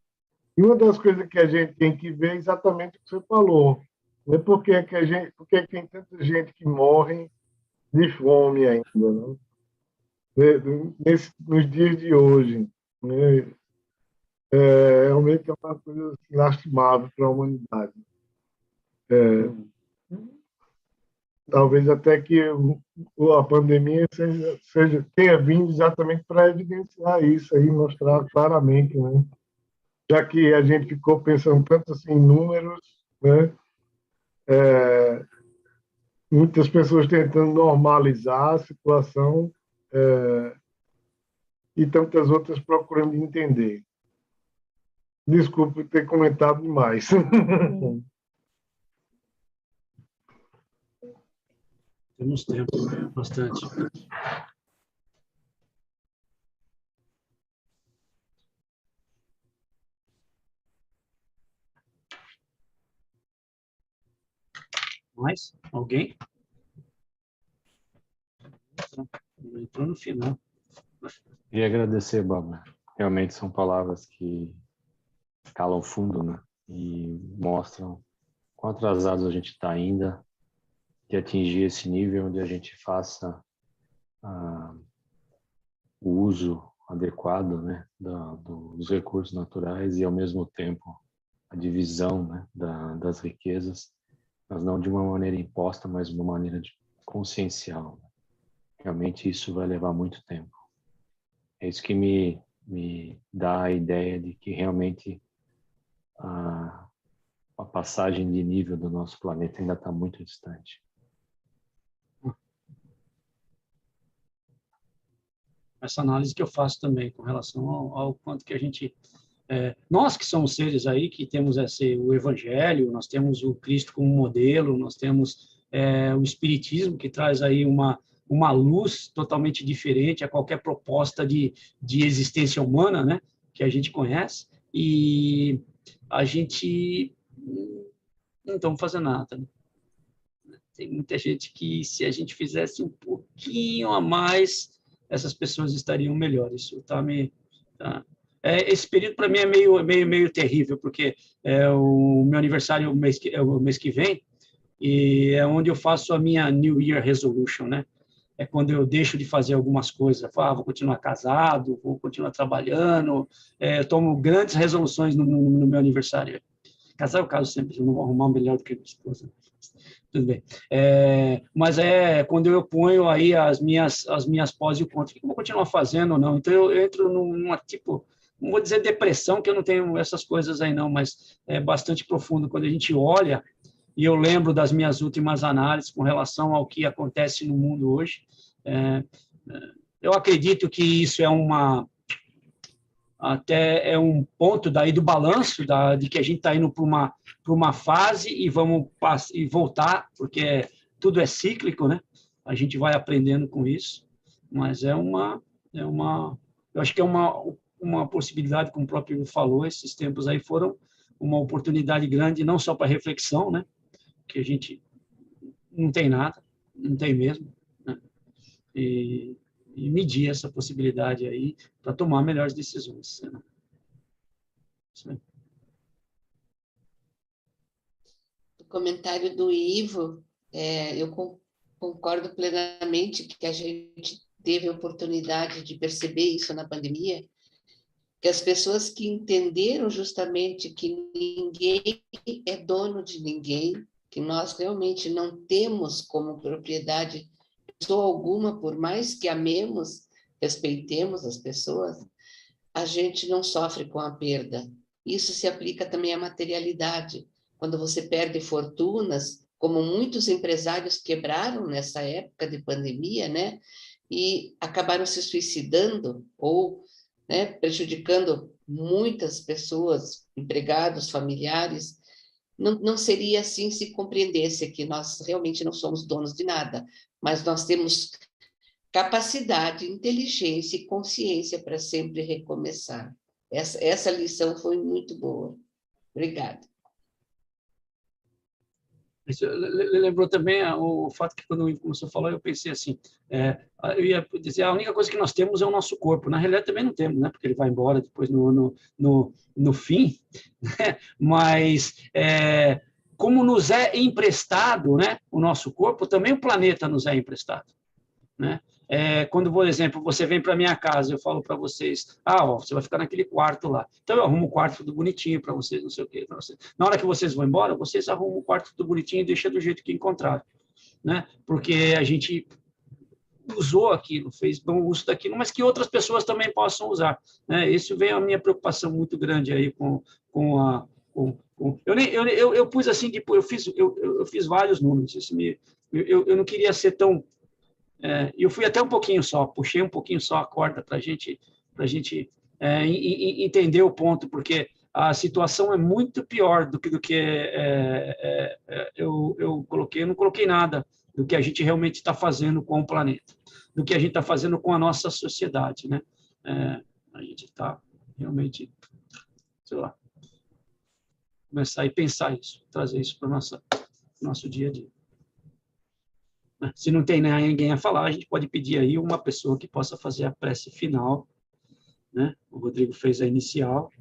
E uma das coisas que a gente tem que ver é exatamente o que você falou, né? Por que tem tanta gente que morre de fome ainda, né? Nos dias de hoje, né? Realmente é uma coisa assim, lastimável para a humanidade. Talvez até que a pandemia tenha vindo exatamente para evidenciar isso aí, mostrar claramente, né? Já que a gente ficou pensando tanto assim em números, né? Muitas pessoas tentando normalizar a situação, e tantas outras procurando entender. Desculpe ter comentado demais. Temos tempo, bastante. Mais? Alguém? Entrou no final. E agradecer, Bárbara. Realmente são palavras que calam fundo, né? E mostram quão atrasados a gente está ainda de atingir esse nível onde a gente faça o uso adequado, né, dos recursos naturais e, ao mesmo tempo, a divisão, né, das riquezas, mas não de uma maneira imposta, mas de uma maneira consciencial. Realmente isso vai levar muito tempo. É isso que me dá a ideia de que realmente a passagem de nível do nosso planeta ainda está muito distante. Essa análise que eu faço também com relação ao quanto que a gente... nós que somos seres aí, que temos o Evangelho, nós temos o Cristo como modelo, nós temos o Espiritismo, que traz aí uma luz totalmente diferente a qualquer proposta de existência humana, né, que a gente conhece, e a gente não estamos fazendo nada, né? Tem muita gente que, se a gente fizesse um pouquinho a mais, essas pessoas estariam melhores. Isso esse período, para mim, é meio terrível, porque o meu aniversário o mês que vem, e é onde eu faço a minha New Year Resolution, né? É quando eu deixo de fazer algumas coisas. Eu falo, vou continuar casado, vou continuar trabalhando, tomo grandes resoluções no meu aniversário. Casar é o caso sempre, eu não vou arrumar melhor do que minha esposa. Tudo bem. Mas quando eu ponho aí as minhas pós e o contra, o que eu vou continuar fazendo ou não? Então, eu entro numa, tipo, não vou dizer depressão, que eu não tenho essas coisas aí não, mas é bastante profundo. Quando a gente olha, e eu lembro das minhas últimas análises com relação ao que acontece no mundo hoje, eu acredito que isso até é um ponto daí do balanço, de que a gente está indo para uma fase e vamos e voltar, porque tudo é cíclico, né? A gente vai aprendendo com isso, mas eu acho que é uma possibilidade, como o próprio Ivo falou, esses tempos aí foram uma oportunidade grande, não só para reflexão, né? Que a gente não tem nada, não tem mesmo, né? E medir essa possibilidade aí para tomar melhores decisões. Né? O comentário do Ivo, eu concordo plenamente que a gente teve a oportunidade de perceber isso na pandemia, que as pessoas que entenderam justamente que ninguém é dono de ninguém, que nós realmente não temos como propriedade pessoa alguma, por mais que amemos, respeitemos as pessoas, a gente não sofre com a perda. Isso se aplica também à materialidade. Quando você perde fortunas, como muitos empresários quebraram nessa época de pandemia, né? E acabaram se suicidando ou, né, prejudicando muitas pessoas, empregados, familiares. Não seria assim se compreendesse que nós realmente não somos donos de nada, mas nós temos capacidade, inteligência e consciência para sempre recomeçar. Essa lição foi muito boa. Obrigada. Isso lembrou também o fato que, quando o Ivo começou a falar, eu pensei assim, eu ia dizer, a única coisa que nós temos é o nosso corpo. Na realidade, também não temos, né? Porque ele vai embora depois no fim, né? Mas, como nos é emprestado, né, o nosso corpo, também o planeta nos é emprestado, né? Quando, por exemplo, você vem para minha casa, eu falo para vocês, você vai ficar naquele quarto lá. Então, eu arrumo o quarto tudo bonitinho para vocês, não sei o quê. Na hora que vocês vão embora, vocês arrumam o quarto tudo bonitinho e deixam do jeito que encontraram, né? Porque a gente usou aquilo, fez bom uso daquilo, mas que outras pessoas também possam usar, né? Isso vem a minha preocupação muito grande aí eu pus assim, tipo, eu fiz vários números. Eu não queria ser tão... eu fui até um pouquinho só, puxei um pouquinho só a corda para a gente entender o ponto, porque a situação é muito pior do que eu coloquei. Eu não coloquei nada do que a gente realmente está fazendo com o planeta, do que a gente está fazendo com a nossa sociedade, né? A gente está realmente, sei lá, começar a pensar isso, trazer isso para o nosso dia a dia. Se não tem ninguém a falar, a gente pode pedir aí uma pessoa que possa fazer a prece final, né? O Rodrigo fez a inicial.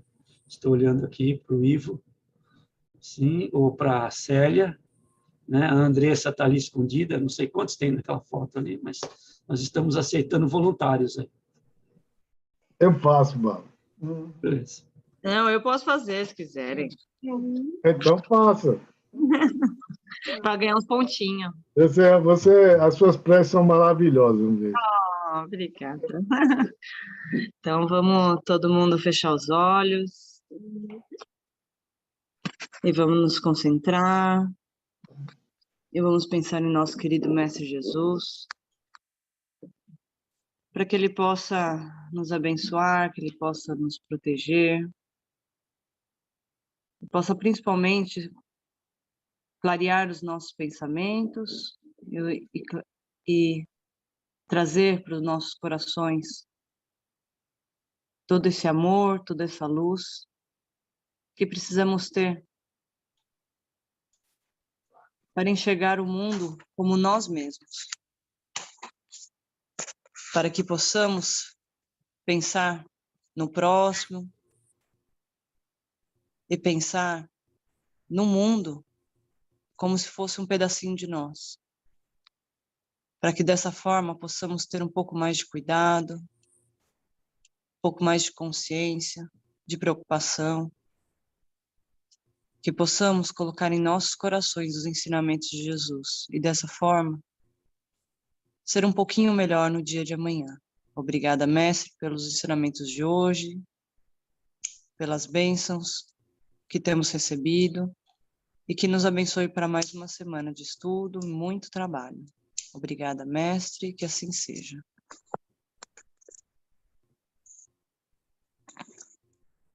Estou olhando aqui para o Ivo, sim, ou para a Célia, né? A Andressa está ali escondida, não sei quantos tem naquela foto ali, mas nós estamos aceitando voluntários aí. Eu faço, Bob. Beleza. Não, eu posso fazer, se quiserem. Então faça. Para ganhar uns pontinhos. As suas preces são maravilhosas, gente. Obrigada. Então, vamos todo mundo fechar os olhos e vamos nos concentrar e vamos pensar em nosso querido Mestre Jesus, para que Ele possa nos abençoar, que Ele possa nos proteger, que possa principalmente clarear os nossos pensamentos e trazer para os nossos corações todo esse amor, toda essa luz que precisamos ter para enxergar o mundo como nós mesmos, para que possamos pensar no próximo e pensar no mundo como se fosse um pedacinho de nós, para que dessa forma possamos ter um pouco mais de cuidado, um pouco mais de consciência, de preocupação, que possamos colocar em nossos corações os ensinamentos de Jesus e, dessa forma, ser um pouquinho melhor no dia de amanhã. Obrigada, Mestre, pelos ensinamentos de hoje, pelas bênçãos que temos recebido e que nos abençoe para mais uma semana de estudo e muito trabalho. Obrigada, Mestre, que assim seja.